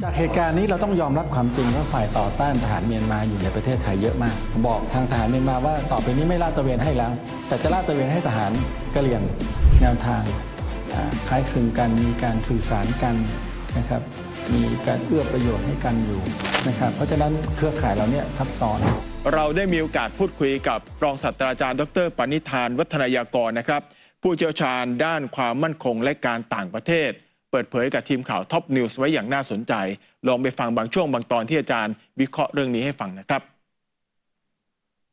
จากเหตุการณ์นี้เราต้องยอมรับความจริงว่าฝ่ายต่อต้านทหารเมียนมาอยู่ในประเทศไทยเยอะมากบอกทางทหารเมียนมาว่าต่อไปนี้ไม่ลาดตระเวนให้แล้วแต่จะลาดตระเวนให้ทหารกะเหรี่ยงแนวทางคล้ายคลึงกันมีการสื่อสารกันนะครับมีการเอื้อประโยชน์ให้กันอยู่นะครับเพราะฉะนั้นเครือข่ายเราเนี่ยซับซ้อนเราได้มีโอกาสพูดคุยกับรองศาสตราจารย์ดร.ปณิธานวัฒนายากรนะครับผู้เชี่ยวชาญด้านความมั่นคงและการต่างประเทศเปิดเผยกับทีมข่าวท็อปนิวส์ไว้อย่างน่าสนใจลองไปฟังบางช่วงบางตอนที่อาจารย์วิเคราะห์เรื่องนี้ให้ฟังนะครับ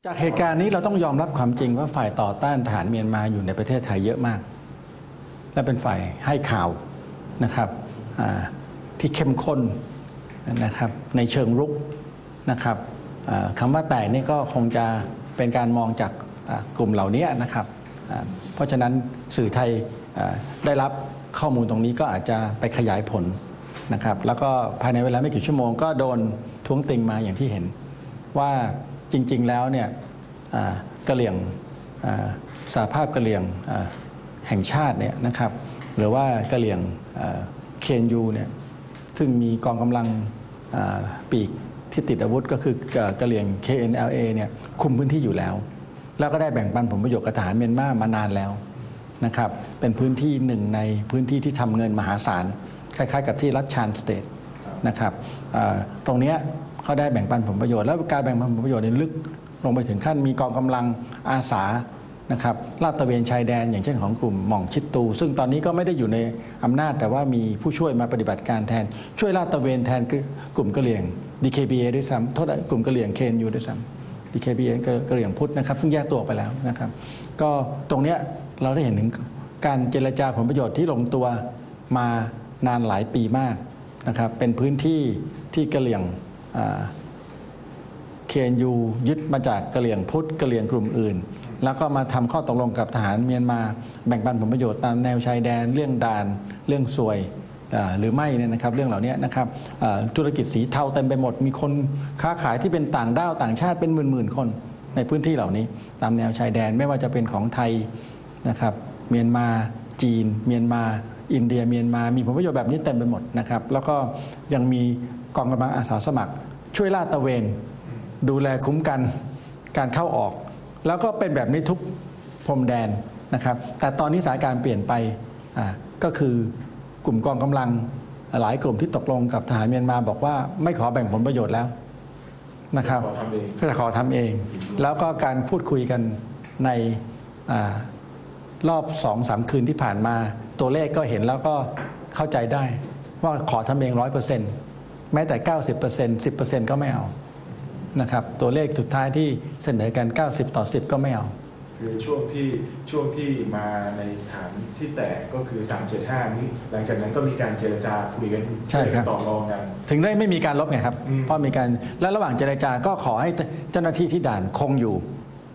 จากเหตุการณ์นี้เราต้องยอมรับความจริงว่าฝ่ายต่อต้านทหารเมียนมาอยู่ในประเทศไทยเยอะมากและเป็นฝ่ายให้ข่าวนะครับที่เข้มข้นนะครับในเชิงรุกนะครับคำว่าแตกนี่ก็คงจะเป็นการมองจากกลุ่มเหล่านี้นะครับเพราะฉะนั้นสื่อไทยได้รับข้อมูลตรงนี้ก็อาจจะไปขยายผลนะครับแล้วก็ภายในเวลาไม่กี่ชั่วโมงก็โดนท้วงติงมาอย่างที่เห็นว่าจริงๆแล้วเนี่ยกะเหรี่ยงสหภาพกะเหรี่ยงแห่งชาติเนี่ยนะครับหรือว่ากะเหรี่ยงKNUเนี่ยซึ่งมีกองกำลังปีกที่ติดอาวุธก็คือกะเหรี่ยง KNLA เนี่ยคุมพื้นที่อยู่แล้วแล้วก็ได้แบ่งปันผลประโยชน์กับทหารเมียนมามานานแล้วนะครับเป็นพื้นที่หนึ่งในพื้นที่ที่ทำเงินมหาศาลคล้ายๆกับที่รัฐชานสเตทนะครับตรงนี้เขาได้แบ่งปันผลประโยชน์แล้วการแบ่งปันผลประโยชน์ในลึกลงไปถึงขั้นมีกองกำลังอาสานะครับลาดตระเวนชายแดนอย่างเช่นของกลุ่มหม่องชิดตูซึ่งตอนนี้ก็ไม่ได้อยู่ในอำนาจแต่ว่ามีผู้ช่วยมาปฏิบัติการแทนช่วยลาดตระเวนแทนกลุ่มกะเหรี่ยง DKBA ด้วยซ้ำโทษกลุ่มกะเหรี่ยง KNU ด้วยซ้ำ DKBA กะเหรี่ยงพุทธนะครับซึ่งแยกตัวไปแล้วนะครับก็ตรงนี้เราได้เห็นถึงการเจรจาผลประโยชน์ที่ลงตัวมานานหลายปีมากนะครับเป็นพื้นที่ที่กะเหรี่ยงKNU ยึดมาจากกะเหรี่ยงพุทธกะเหรี่ยงกลุ่มอื่นแล้วก็มาทำข้อตกลงกับทหารเมียนมาแบ่งปันผลประโยชน์ตามแนวชายแดนเรื่องด่านเรื่องสวยหรือไม่เนี่ยนะครับเรื่องเหล่านี้นะครับธุรกิจสีเทาเต็มไปหมดมีคนค้าขายที่เป็นต่างด้าวต่างชาติเป็นหมื่นคนในพื้นที่เหล่านี้ตามแนวชายแดนไม่ว่าจะเป็นของไทยนะครับเมียนมาจีนเมียนมาอินเดียเมียนมามีผลประโยชน์แบบนี้เต็มไปหมดนะครับแล้วก็ยังมีกองกำลังอาสาสมัครช่วยลาดตระเวนดูแลคุ้มกันการเข้าออกแล้วก็เป็นแบบนี้ทุกพรมแดนนะครับแต่ตอนนี้สถานการณ์เปลี่ยนไปก็คือกลุ่มกองกำลังหลายกลุ่มที่ตกลงกับทหารเมียนมาบอกว่าไม่ขอแบ่งผลประโยชน์แล้วนะครับก็จะขอทำเองแล้วก็การพูดคุยกันในรอบ 2-3 คืนที่ผ่านมาตัวเลขก็เห็นแล้วก็เข้าใจได้ว่าขอทำเอง 100% แม้แต่ 90% 10% ก็ไม่เอานะครับตัวเลขสุดท้ายที่เสนอกัน90-10ก็ไม่เอาคือช่วงที่มาในฐานที่แตกก็คือ375นี้หลังจากนั้นก็มีการเจรจาคุยกันใช่ครับต่อรองกันถึงได้ไม่มีการลบไงครับเพราะมีการและระหว่างเจรจาก็ขอให้เจ้าหน้าที่ที่ด่านคงอยู่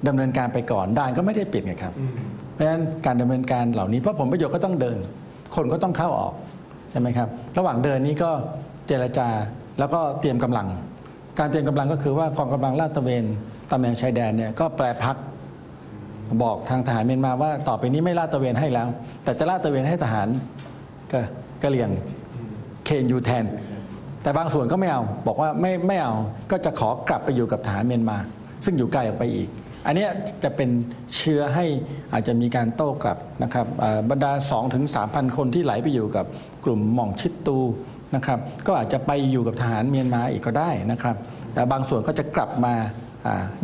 ดำเนินการไปก่อนด่านก็ไม่ได้ปิดไงครับเพราะฉะนั้นการดำเนินการเหล่านี้เพราะผลประโยชน์ก็ต้องเดินคนก็ต้องเข้าออกใช่ไหมครับระหว่างเดินนี้ก็เจรจาแล้วก็เตรียมกำลังการเตรียมกำลังก็คือว่ากองกำลังลาดตระเวนตามแนวชายแดนเนี่ยก็แปรพักบอกทางทหารเมียนมาว่าต่อไปนี้ไม่ลาดตระเวนให้แล้วแต่จะลาดตระเวนให้ทหารกะเหรี่ยงKNUแทนแต่บางส่วนก็ไม่เอาบอกว่าไม่เอาก็จะขอกลับไปอยู่กับทหารเมียนมาซึ่งอยู่ไกลออกไปอีกอันนี้จะเป็นเชื้อให้อาจจะมีการโต้กลับนะครับบรรดา 2-3,000 คนที่ไหลไปอยู่กับกลุ่มหม่องชิดตูนะครับก็อาจจะไปอยู่กับทหารเมียนมาอีกก็ได้นะครับแต่บางส่วนก็จะกลับมา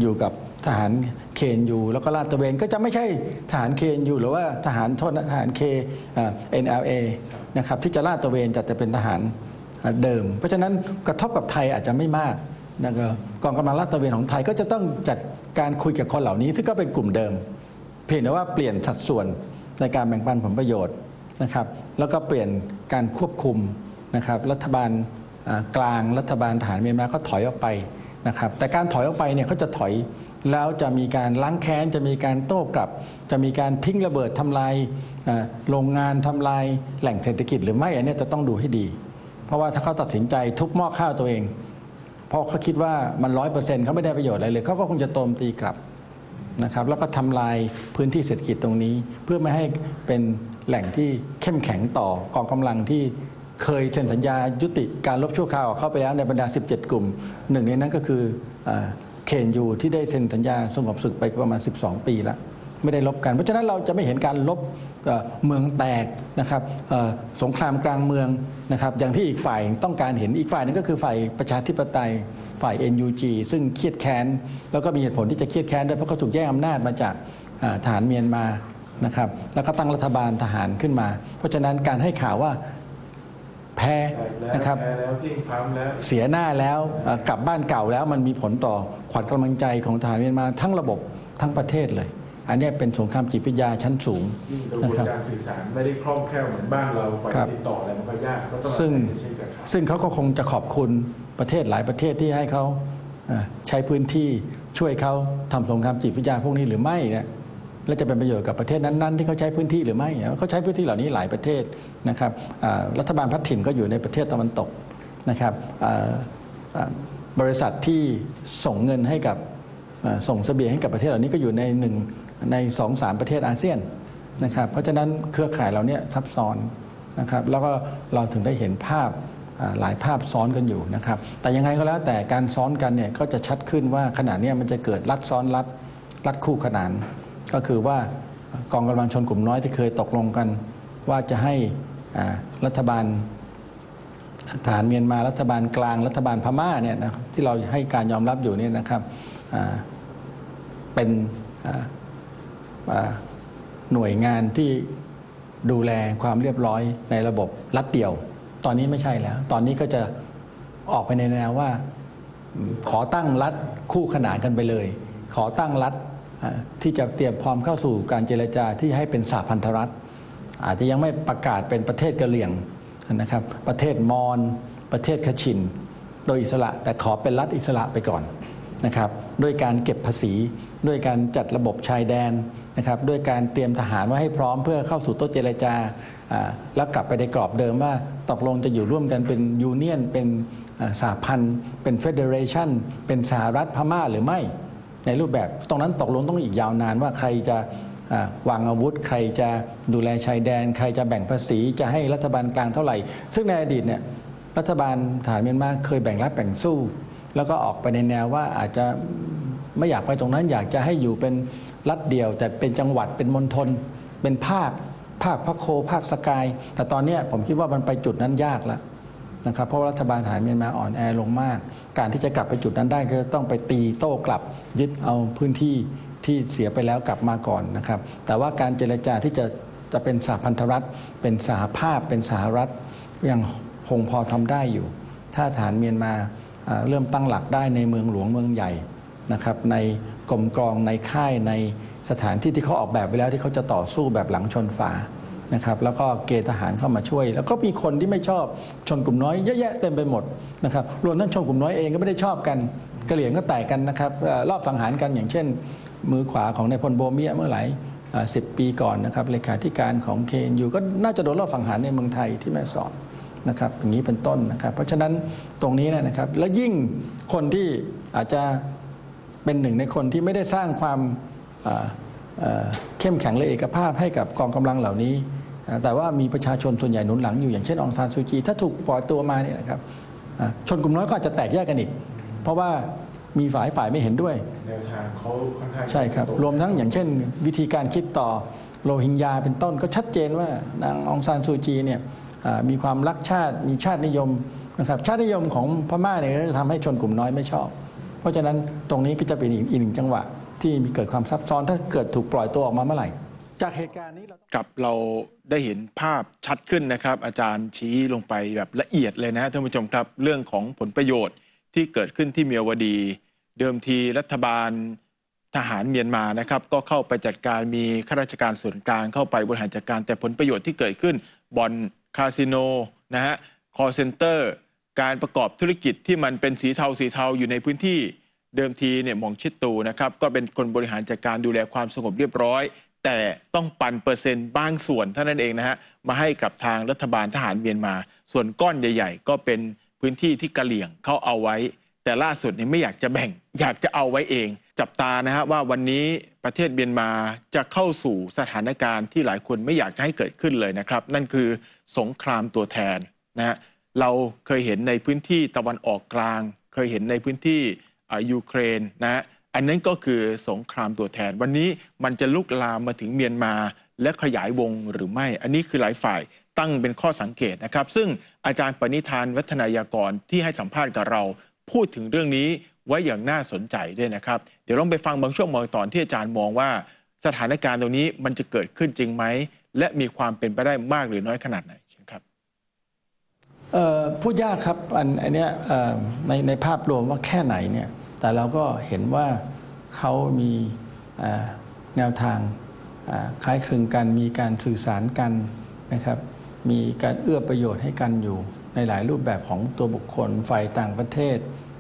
อยู่กับทหารKNUแล้วก็ลาดตระเวนก็จะไม่ใช่ทหารKNUหรือว่าทหารKNLA นะครับที่จะลาดตระเวนจะเป็นทหารเดิมเพราะฉะนั้นกระทบกับไทยอาจจะไม่มากนะครับกองกำลังลาดตระเวนของไทยก็จะต้องจัดการคุยกับคนเหล่านี้ซึ่งก็เป็นกลุ่มเดิมเพียงแต่ว่าเปลี่ยนสัดส่วนในการแบ่งปันผลประโยชน์นะครับแล้วก็เปลี่ยนการควบคุมนะครับรัฐบาลกลางรัฐบาลทหารเมียนมาก็ถอยออกไปนะครับแต่การถอยออกไปเนี่ยเขาจะถอยแล้วจะมีการล้างแค้นจะมีการโต้กลับจะมีการทิ้งระเบิดทำลายโรงงานทำลายแหล่งเศรษฐกิจหรือไม่อันนี้จะต้องดูให้ดีเพราะว่าถ้าเขาตัดสินใจทุบหม้อข้าวตัวเองเพราะเขาคิดว่ามัน 100% เขาไม่ได้ประโยชน์อะไรเลยเขาก็คงจะโจมตีกลับนะครับแล้วก็ทำลายพื้นที่เศรษฐกิจตรงนี้เพื่อไม่ให้เป็นแหล่งที่เข้มแข็งต่อกองกำลังที่ เคยเซ็นสัญญายุติการรบชั่วคราวเข้าไปแล้วในบรรดา 17 กลุ่มหนึ่งในนั้นก็คือKNU ที่ได้เซ็นสัญญาสงบศึกไปประมาณ 12 ปีแล้วไม่ได้ลบกันเพราะฉะนั้นเราจะไม่เห็นการลบเมืองแตกนะครับสงครามกลางเมืองนะครับอย่างที่อีกฝ่ายต้องการเห็นอีกฝ่ายนึงก็คือฝ่ายประชาธิปไตยฝ่าย NUG ซึ่งเครียดแค้นแล้วก็มีเหตุผลที่จะเครียดแค้นด้วยเพราะเขาถูกแย่งอำนาจมาจากทหารเมียนมานะครับแล้วก็ตั้งรัฐบาลทหารขึ้นมาเพราะฉะนั้นการให้ข่าวว่าแพ้นะครับ แพ้แล้วพิ้งพล้ำแล้ว เสียหน้าแล้วกลับบ้านเก่าแล้วมันมีผลต่อขวัญกำลังใจของทหารเมียนมาทั้งระบบทั้งประเทศเลยอันนี้เป็นสงครามจิตวิทยาชั้นสูง กระบวนการสื่อสารไม่ได้คล่องแคล่วเหมือนบ้านเราไปติดต่ออะไรมันก็ยากก็ต้องซึ่งเขาก็คงจะขอบคุณประเทศหลายประเทศที่ให้เขาใช้พื้นที่ช่วยเขาทำสงครามจิตวิทยาพวกนี้หรือไม่เนี่ยและจะเป็นประโยชน์กับประเทศนั้นๆที่เขาใช้พื้นที่หรือไม่เขาใช้พื้นที่เหล่านี้หลายประเทศนะครับรัฐบาลพัฒถิ่นก็อยู่ในประเทศตะวันตกนะครับบริษัทที่ส่งเงินให้กับส่งเสบียงให้กับประเทศเหล่านี้ก็อยู่ใน 2-3 ประเทศอาเซียนนะครับเพราะฉะนั้นเครือข่ายเราเนี่ยซับซ้อนนะครับแล้วก็เราถึงได้เห็นภาพหลายภาพซ้อนกันอยู่นะครับแต่ยังไงก็แล้วแต่การซ้อนกันเนี่ยก็จะชัดขึ้นว่าขณะนี้มันจะเกิดรัฐซ้อนรัฐคู่ขนานก็คือว่ากองกำลังชนกลุ่มน้อยที่เคยตกลงกันว่าจะให้รัฐบาลทหารเมียนมารัฐบาลกลางรัฐบาลพม่าเนี่ยนะที่เราให้การยอมรับอยู่เนี่ยนะครับเป็นหน่วยงานที่ดูแลความเรียบร้อยในระบบรัฐเดี่ยวตอนนี้ไม่ใช่แล้วตอนนี้ก็จะออกไปในแนวว่าขอตั้งรัฐคู่ขนานกันไปเลยขอตั้งรัฐที่จะเตรียมพร้อมเข้าสู่การเจรจาที่ให้เป็นสหพันธรัฐอาจจะยังไม่ประกาศเป็นประเทศกะเหรี่ยงนะครับประเทศมอญประเทศคชินโดยอิสระแต่ขอเป็นรัฐอิสระไปก่อนนะครับด้วยการเก็บภาษีด้วยการจัดระบบชายแดนนะครับด้วยการเตรียมทหารไว้ให้พร้อมเพื่อเข้าสู่โต๊ะเจรจาแล้วกลับไปในกรอบเดิมว่าตกลงจะอยู่ร่วมกันเป็นยูเนียนเป็นสหพันธ์เป็นเฟเดเรชันเป็นสหรัฐพม่าหรือไม่ในรูปแบบตรงนั้นตกลงต้องอีกยาวนานว่าใครจะวางอาวุธใครจะดูแลชายแดนใครจะแบ่งภาษีจะให้รัฐบาลกลางเท่าไหร่ซึ่งในอดีตเนี่ยรัฐบาลทหารเมียนมาเคยแบ่งรับแบ่งสู้แล้วก็ออกไปในแนวว่าอาจจะไม่อยากไปตรงนั้นอยากจะให้อยู่เป็นรัฐเดียวแต่เป็นจังหวัดเป็นมณฑลเป็นภาคพระโคภาคสกายแต่ตอนนี้ผมคิดว่ามันไปจุดนั้นยากแล้วนะครับเพราะรัฐบาลทหารเมียนมาอ่อนแอลงมากการที่จะกลับไปจุดนั้นได้ก็ต้องไปตีโต้กลับยึดเอาพื้นที่ที่เสียไปแล้วกลับมาก่อนนะครับแต่ว่าการเจรจาที่จะเป็นสหพันธรัฐเป็นสหภาพเป็นสหรัฐยังคงพอทำได้อยู่ถ้าทหารเมียนมาเริ่มตั้งหลักได้ในเมืองหลวงเมืองใหญ่นะครับในกรมกรองในค่ายในสถานที่ที่เขาออกแบบไว้แล้วที่เขาจะต่อสู้แบบหลังชนฝานะครับแล้วก็เกณฑ์ทหารเข้ามาช่วยแล้วก็มีคนที่ไม่ชอบชนกลุ่มน้อยเยอะแยะเต็มไปหมดนะครับรวมทั้งชนกลุ่มน้อยเองก็ไม่ได้ชอบกันกะเหรี่ยงก็แตกกันนะครับรอบสังหารกันอย่างเช่นมือขวาของนายพลโบเมียเมื่อหลาย10 ปีก่อนนะครับเลขาธิการของKNUก็น่าจะโดนรอบสังหารในเมืองไทยที่แม่สอดนะครับอย่างนี้เป็นต้นนะครับเพราะฉะนั้นตรงนี้นะครับและยิ่งคนที่อาจจะเป็นหนึ่งในคนที่ไม่ได้สร้างความเข้มแข็งและเอกภาพให้กับกองกำลังเหล่านี้แต่ว่ามีประชาชนส่วนใหญ่หนุนหลังอยู่อย่างเช่นองซานซูจีถ้าถูกปล่อยตัวมาเนี่ยนะครับชนกลุ่มน้อยก็อาจจะแตกแยกกันอีกเพราะว่ามีฝ่ายไม่เห็นด้วยแนวทางเขาค่อนข้างใช่ครับรวมทั้งอย่างเช่นวิธีการคิดต่อโรฮิงญาเป็นต้นก็ชัดเจนว่านางองซานซูจีเนี่ยมีความรักชาติมีชาตินิยมนะครับชาตินิยมของพม่าเนี่ยจะทำให้ชนกลุ่มน้อยไม่ชอบเพราะฉะนั้นตรงนี้ก็จะเป็นอีกหนึ่งจังหวะที่มีเกิดความซับซ้อนถ้าเกิดถูกปล่อยตัวออกมาเมื่อไหร่จากเหตุการณ์นี้เราได้เห็นภาพชัดขึ้นนะครับอาจารย์ชี้ลงไปแบบละเอียดเลยนะท่านผู้ชมครับเรื่องของผลประโยชน์ที่เกิดขึ้นที่เมียวดีเดิมทีรัฐบาลทหารเมียนมานะครับก็เข้าไปจัดการมีข้าราชการส่วนกลางเข้าไปบริหารจัดการแต่ผลประโยชน์ที่เกิดขึ้นบ่อนคาสิโนนะฮะคอลเซ็นเตอร์การประกอบธุรกิจที่มันเป็นสีเทาอยู่ในพื้นที่เดิมทีเนี่ยมองชิดตูนะครับก็เป็นคนบริหารจัดการดูแลความสงบเรียบร้อยแต่ต้องปันเปอร์เซ็นต์บางส่วนเท่านั้นเองนะฮะมาให้กับทางรัฐบาลทหารเมียนมาส่วนก้อนใหญ่ๆก็เป็นพื้นที่ที่กะเหรี่ยงเขาเอาไว้แต่ล่าสุดเนี่ยไม่อยากจะแบ่งอยากจะเอาไว้เองจับตานะฮะว่าวันนี้ประเทศเมียนมาจะเข้าสู่สถานการณ์ที่หลายคนไม่อยากจะให้เกิดขึ้นเลยนะครับนั่นคือสงครามตัวแทน นะฮะเราเคยเห็นในพื้นที่ตะวันออกกลางเคยเห็นในพื้นที่ยูเครนนะฮะอันนั้นก็คือสงครามตัวแทนวันนี้มันจะลุกลามมาถึงเมียนมาและขยายวงหรือไม่อันนี้คือหลายฝ่ายตั้งเป็นข้อสังเกตนะครับซึ่งอาจารย์ปณิธานวัฒนายากรที่ให้สัมภาษณ์กับเราพูดถึงเรื่องนี้ไว้อย่างน่าสนใจด้วยนะครับเดี๋ยวลองไปฟังบางช่วงบางตอนที่อาจารย์มองว่าสถานการณ์ตรงนี้มันจะเกิดขึ้นจริงไหมและมีความเป็นไปได้มากหรือน้อยขนาดไหนครับพูดยากครับอันเนี้ยในภาพรวมว่าแค่ไหนเนี่ยแต่เราก็เห็นว่าเขามีแนวทางคล้ายคลึงกันมีการสื่อสารกันนะครับมีการเอื้อประโยชน์ให้กันอยู่ในหลายรูปแบบของตัวบุคคลฝ่ายต่างประเทศ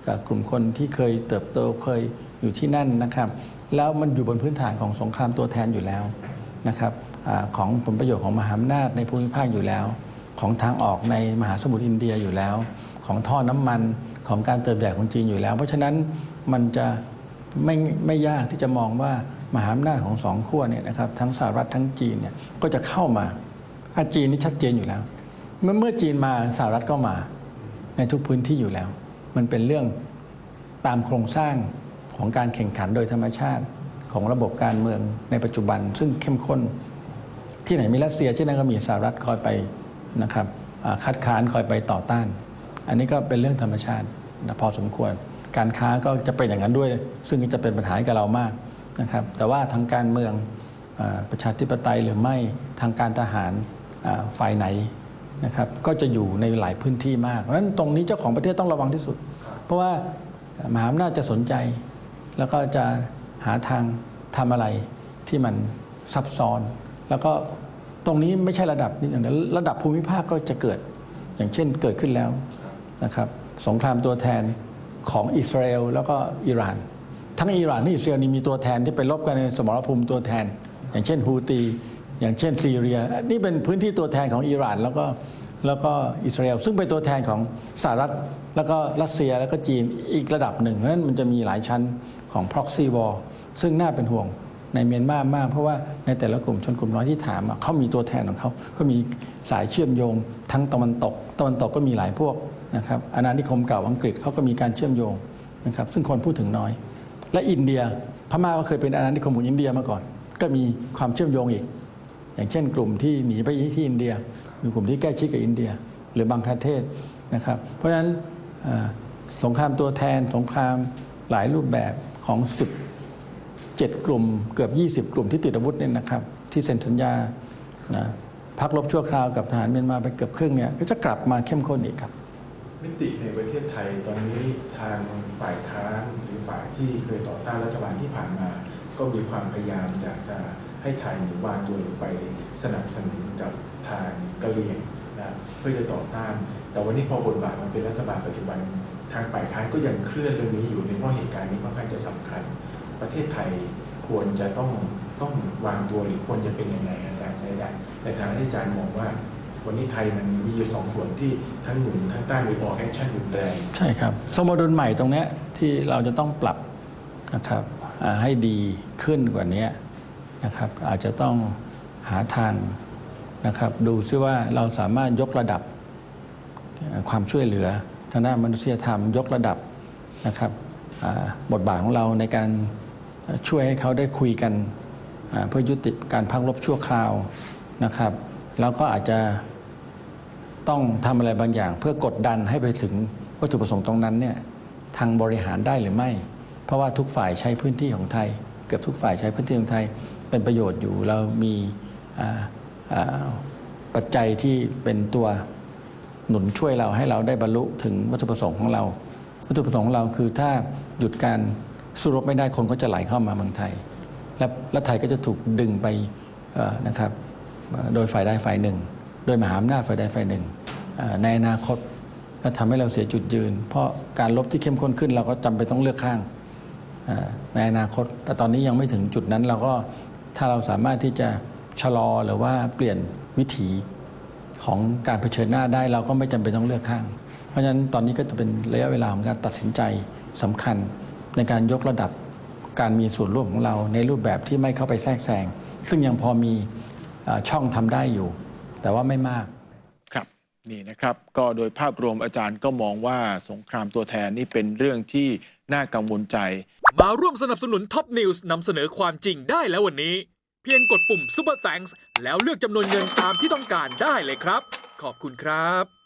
กับกลุ่มคนที่เคยเติบโตเคยอยู่ที่นั่นนะครับแล้วมันอยู่บนพื้นฐานของสงครามตัวแทนอยู่แล้วนะครับของผลประโยชน์ของมหาอำนาจในภูมิภาคอยู่แล้วของทางออกในมหาสมุทรอินเดียอยู่แล้วของท่อน้ำมันของการเติบใหญ่ของจีนอยู่แล้วเพราะฉะนั้นมันจะไม่ยากที่จะมองว่ามหาอำนาจของสองขั้วเนี่ยนะครับทั้งสหรัฐทั้งจีนเนี่ยก็จะเข้ามาจีนนี่ชัดเจนอยู่แล้วเมื่อจีนมาสหรัฐก็มาในทุกพื้นที่อยู่แล้วมันเป็นเรื่องตามโครงสร้างของการแข่งขันโดยธรรมชาติของระบบการเมืองในปัจจุบันซึ่งเข้มข้นที่ไหนมีรัสเซียที่นั่นก็มีสหรัฐคอยไปนะครับคัดค้านคอยไปต่อต้านอันนี้ก็เป็นเรื่องธรรมชาติพอสมควรการค้าก็จะเป็นอย่างนั้นด้วยซึ่งจะเป็นปัญหากับเรามากนะครับแต่ว่าทางการเมืองประชาธิปไตยหรือไม่ทางการทหารฝ่ายไหนนะครับก็จะอยู่ในหลายพื้นที่มากเพราะฉะนั้นตรงนี้เจ้าของประเทศต้องระวังที่สุดเพราะว่ามหาอำนาจจะสนใจแล้วก็จะหาทางทำอะไรที่มันซับซ้อนแล้วก็ตรงนี้ไม่ใช่ระดับนี้อย่างเดียวระดับภูมิภาคก็จะเกิดอย่างเช่นเกิดขึ้นแล้วนะครับสงครามตัวแทนของอิสราเอลแล้วก็อิหร่านทั้งอิหร่านและอิสราเอลนี่มีตัวแทนที่ไปรบกันในสมรภูมิตัวแทนอย่างเช่นฮูตีอย่างเช่นซีเรียนี่เป็นพื้นที่ตัวแทนของอิหร่านแล้วก็อิสราเอลซึ่งเป็นตัวแทนของสหรัฐแล้วก็รัสเซียแล้วก็จีนอีกระดับหนึ่งเพราะฉะนั้นมันจะมีหลายชั้นของ proxy war ซึ่งน่าเป็นห่วงในเมียนมามากเพราะว่าในแต่ละกลุ่มชนกลุ่มน้อยที่ถามเขามีตัวแทนของเขามีสายเชื่อมโยงทั้งตะวันตกก็มีหลายพวกนะครับอาณานิคมเก่าอังกฤษเขาก็มีการเชื่อมโยงนะครับซึ่งคนพูดถึงน้อยและอินเดียพม่าก็เคยเป็นอาณานิคมของอินเดียมาก่อนก็มีความเชื่อมโยงอีกอย่างเช่นกลุ่มที่หนีไปที่อินเดียมีกลุ่มที่ใกล้ชิดกับอินเดียหรือบางประเทศนะครับเพราะฉะนั้นสงครามตัวแทนสงครามหลายรูปแบบของ17กลุ่มเกือบ20กลุ่มที่ติดอาวุธเนี่ยนะครับที่เซ็นสัญญาพักรบชั่วคราวกับทหารเมียนมาไปเกือบครึ่งเนี่ยก็จะกลับมาเข้มข้นอีกครับมิติในประเทศไทยตอนนี้ทางฝ่ายค้านหรือฝ่ายที่เคยต่อต้านรัฐบาลที่ผ่านมาก็มีความพยายามอยากจะให้ไทยวางตัวลงไปสนับสนุนกับทางกะเหรี่ยงนะเพื่อจะต่อต้านแต่วันนี้พอบทบาทมันเป็นรัฐบาลปัจจุบันทางฝ่ายค้านก็ยังเคลื่อนเรื่องนี้อยู่ในเพราะเหตุการณ์นี้ค่อนข้างจะสำคัญประเทศไทยควรจะต้องวางตัวหรือควรจะเป็นยังไงอาจารย์ในทางที่อาจารย์มองว่าวันนี้ไทยมันมีอยู่สองส่วนที่ทั้งหนุนทั้งต้านหรือออกแอคชั่นรุนแรงใช่ครับสมดุลใหม่ตรงนี้ที่เราจะต้องปรับนะครับให้ดีขึ้นกว่านี้นะครับอาจจะต้องหาทางนะครับดูซิว่าเราสามารถยกระดับความช่วยเหลือทางด้านมนุษยธรรมยกระดับนะครับบทบาทของเราในการช่วยให้เขาได้คุยกันเพื่อยุติการพักรบชั่วคราวนะครับแล้วก็อาจจะต้องทำอะไรบางอย่างเพื่อกดดันให้ไปถึงวัตถุประสงค์ตรงนั้นเนี่ยทางบริหารได้หรือไม่เพราะว่าทุกฝ่ายใช้พื้นที่ของไทยเกือบทุกฝ่ายใช้พื้นที่ของไทยเป็นประโยชน์อยู่เรามีปัจจัยที่เป็นตัวหนุนช่วยเราให้เราได้บรรลุถึงวัตถุประสงค์ของเราวัตถุประสงค์ของเราคือถ้าหยุดการสู้รบไม่ได้คนก็จะไหลเข้ามาเมืองไทยและไทยก็จะถูกดึงไปนะครับโดยฝ่ายใดฝ่ายหนึ่งโดยมหาอำนาจฝ่ายใดฝ่ายหนึ่งในอนาคตและทำให้เราเสียจุดยืนเพราะการรบที่เข้มข้นขึ้นเราก็จำเป็นต้องเลือกข้างในอนาคตแต่ตอนนี้ยังไม่ถึงจุดนั้นเราก็ถ้าเราสามารถที่จะชะลอหรือว่าเปลี่ยนวิถีของการเผชิญหน้าได้เราก็ไม่จำเป็นต้องเลือกข้างเพราะฉะนั้นตอนนี้ก็จะเป็นระยะเวลาของการตัดสินใจสำคัญในการยกระดับการมีส่วนร่วมของเราในรูปแบบที่ไม่เข้าไปแทรกแซงซึ่งยังพอมีช่องทำได้อยู่แต่ว่าไม่มากครับ นี่นะครับก็โดยภาพรวมอาจารย์ก็มองว่าสงครามตัวแทนนี่เป็นเรื่องที่น่ากังวลใจมาร่วมสนับสนุนท็อปนิวส์นำเสนอความจริงได้แล้ววันนี้เพียงกดปุ่ม Super Thanks แล้วเลือกจำนวนเงินตามที่ต้องการได้เลยครับขอบคุณครับ